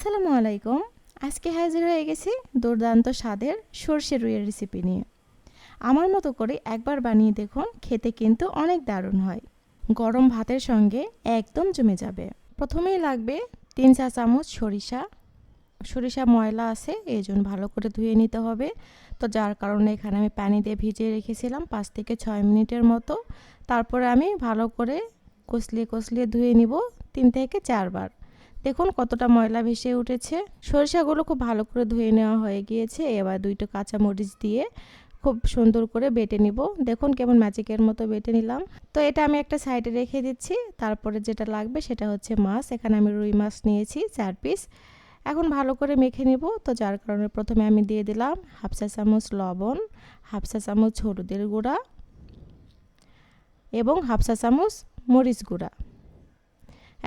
আসসালামু আলাইকুম। আজকে হাজির হয়ে গেছি দুর্দান্ত স্বাদের সরষে রুইয়ের রেসিপি নিয়ে। আমার মতো করে একবার বানিয়ে দেখুন, খেতে কিন্তু অনেক দারুণ হয়। গরম ভাতের সঙ্গে একদম জমে যাবে। প্রথমেই লাগবে 3 চা চামচ সরিষা ময়লা আছে, এই জন্য ভালো করে ধুয়ে নিতে হবে। তো যার কারণে এখানে আমি পানি দিয়ে ভিজিয়ে রেখেছিলাম 5 থেকে 6 মিনিটের মতো। তারপরে আমি ভালো করে কষলিয়ে ধুয়ে নিব 3 থেকে 4 বার। দেখুন কতটা ময়লা ভেসে উঠেছে। সরিষাগুলো খুব ভালো করে ধুয়ে নেওয়া হয়ে গিয়েছে। এবার 2টা কাঁচামরিচ দিয়ে খুব সুন্দর করে বেটে নিব। দেখুন কেমন ম্যাজিকের মতো বেটে নিলাম। তো এটা আমি একটা সাইডে রেখে দিচ্ছি। তারপরে যেটা লাগবে সেটা হচ্ছে মাছ। এখানে আমি রুই মাছ নিয়েছি 4 পিস। এখন ভালো করে মেখে নিব। তো যার কারণে প্রথমে আমি দিয়ে দিলাম হাফ চা চামচ লবণ, হাফ চা চামচ হলুদের গুঁড়া এবং হাফ চা চামচ মরিচ গুঁড়া।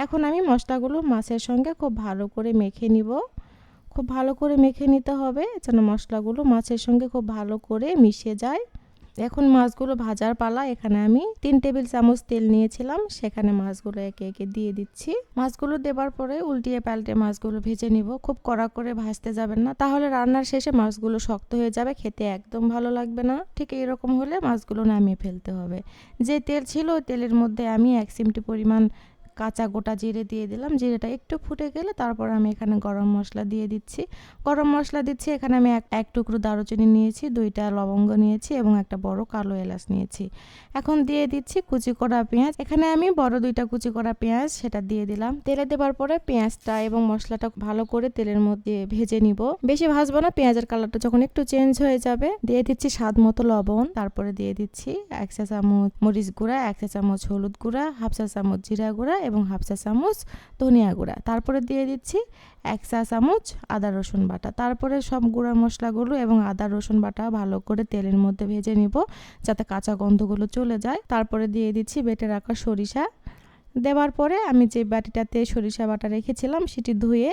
এখন আমি মশলাগুলো মাছের সঙ্গে খুব ভালো করে মেখে নিব। খুব ভালো করে মেখে নিতে হবে যেন মশলাগুলো মাছের সঙ্গে খুব ভালো করে মিশে যায়। এখন মাছগুলো ভাজার পালা। এখানে আমি 3 টেবিল চামচ তেল নিয়েছিলাম, সেখানে মাছগুলো একে একে দিয়ে দিচ্ছি। মাছগুলো দেবার পরে উল্টিয়ে পাল্টে মাছগুলো ভেজে নিব। খুব কড়া করে ভাজতে যাবেন না, তাহলে রান্নার শেষে মাছগুলো শক্ত হয়ে যাবে, খেতে একদম ভালো লাগবে না। ঠিক এরকম হলে মাছগুলো নামিয়ে ফেলতে হবে। যে তেল ছিল ওই তেলের মধ্যে আমি 1 চিমটি পরিমাণ কাঁচা গোটা জিরে দিয়ে দিলাম। জিরেটা একটু ফুটে গেলে তারপর আমি এখানে গরম মশলা দিয়ে দিচ্ছি। গরম মশলা দিচ্ছি এখানে আমি এক টুকরো দারুচিনি নিয়েছি, 2টা লবঙ্গ নিয়েছি এবং একটা বড় কালো এলাচ নিয়েছি। এখন দিয়ে দিচ্ছি কুচি করা পেঁয়াজ। এখানে আমি বড় 2টা কুচি করা পেঁয়াজ সেটা দিয়ে দিলাম। তেলে দেওয়ার পরে পেঁয়াজটা এবং মশলাটা ভালো করে তেলের মধ্যে ভেজে নিব। বেশি ভাজবো না, পেঁয়াজের কালারটা যখন একটু চেঞ্জ হয়ে যাবে দিয়ে দিচ্ছি স্বাদ মতো লবণ। তারপরে দিয়ে দিচ্ছি 1 চা চামচ মরিচ গুঁড়া, 1 চা চামচ হলুদ গুঁড়া, হাফ চা চামচ জিরা গুঁড়া এবং হাফ চা চামচ ধনিয়া গুঁড়া। তারপরে দিয়ে দিচ্ছি 1 চা চামচ আদা রসুন বাটা। তারপরে সব গুঁড়া মশলাগুলো এবং আদা রসুন বাটা ভালো করে তেলের মধ্যে ভেজে নিব যাতে কাঁচা গন্ধগুলো চলে যায়। তারপরে দিয়ে দিচ্ছি বেটে রাখা সরিষা। দেওয়ার পরে আমি যে বাটিটাতে সরিষা বাটা রেখেছিলাম সেটি ধুয়ে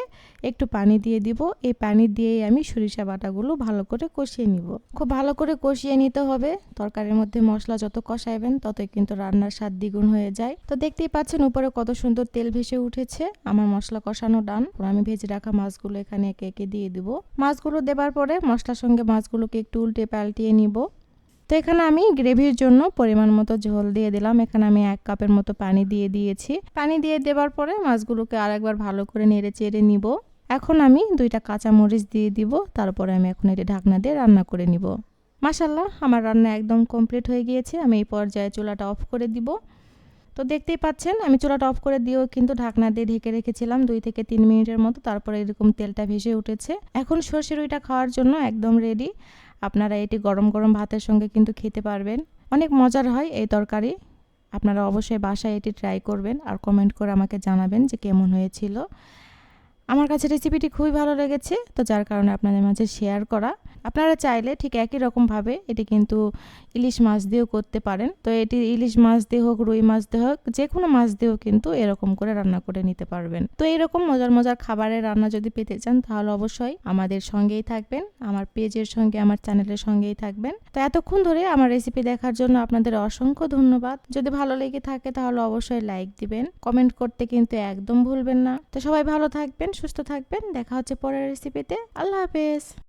একটু পানি দিয়ে দিব। এই পানি দিয়েই আমি সরিষা বাটাগুলো ভালো করে কষিয়ে নিব। খুব ভালো করে কষিয়ে নিতে হবে। তরকারির মধ্যে মশলা যত কষাইবেন ততই কিন্তু রান্নার স্বাদ দ্বিগুণ হয়ে যায়। তো দেখতেই পাচ্ছেন উপরে কত সুন্দর তেল ভেসে উঠেছে। আমার মশলা কষানো ডান। আমি ভেজে রাখা মাছগুলো এখানে একে একে দিয়ে দিব। মাছগুলো দেবার পরে মশলার সঙ্গে মাছগুলোকে একটু উল্টে পাল্টিয়ে নিব। তো এখানে আমি গ্রেভির জন্য পরিমাণ মতো ঝোল দিয়ে দিলাম। এখানে আমি 1 কাপের মতো পানি দিয়ে দিয়েছি। পানি দিয়ে দেওয়ার পরে মাছগুলোকে আরেকবার ভালো করে নেড়ে চেড়ে নিব। এখন আমি 2টা কাঁচা মরিচ দিয়ে দিব। তারপরে আমি এখন এটা ঢাকনা দিয়ে রান্না করে নিব। মাশাআল্লাহ, আমার রান্না একদম কমপ্লিট হয়ে গিয়েছে। আমি এই পর্যায়ে চুলাটা অফ করে দিব। তো দেখতেই পাচ্ছেন আমি চুলাটা অফ করে দিয়েও কিন্তু ঢাকনা দিয়ে ঢেকে রেখেছিলাম 2 থেকে 3 মিনিটের মতো। তারপরে এরকম তেলটা ভেসে উঠেছে। এখন সরষে রুইটা খাওয়ার জন্য একদম রেডি। আপনারা এটি গরম গরম ভাতের সঙ্গে কিন্তু খেতে পারবেন। অনেক মজার হয় এই তরকারি। আপনারা অবশ্যই বাসায় এটি ট্রাই করবেন আর কমেন্ট করে আমাকে জানাবেন যে কেমন হয়েছিল। আমার কাছে রেসিপিটি খুবই ভালো লেগেছে, তো যার কারণে আপনাদের মাঝে শেয়ার করা। আপনারা চাইলে ঠিক একই রকমভাবে এটি কিন্তু ইলিশ মাছ দিয়েও করতে পারেন। তো এটি ইলিশ মাছ দিয়ে হোক, রুই মাছ দিয়ে হোক, যে কোনো মাছ দিয়েও কিন্তু এরকম করে রান্না করে নিতে পারবেন। তো এরকম মজার মজার খাবারের রান্না যদি পেতে চান তাহলে অবশ্যই আমাদের সঙ্গেই থাকবেন, আমার পেজের সঙ্গে, আমার চ্যানেলের সঙ্গেই থাকবেন। তো এতক্ষণ ধরে আমার রেসিপি দেখার জন্য আপনাদের অসংখ্য ধন্যবাদ। যদি ভালো লেগে থাকে তাহলে অবশ্যই লাইক দিবেন, কমেন্ট করতে কিন্তু একদম ভুলবেন না। তো সবাই ভালো থাকবেন, সুস্থ থাকবেন। দেখা হচ্ছে পরের রেসিপিতে। আল্লাহ হাফেজ।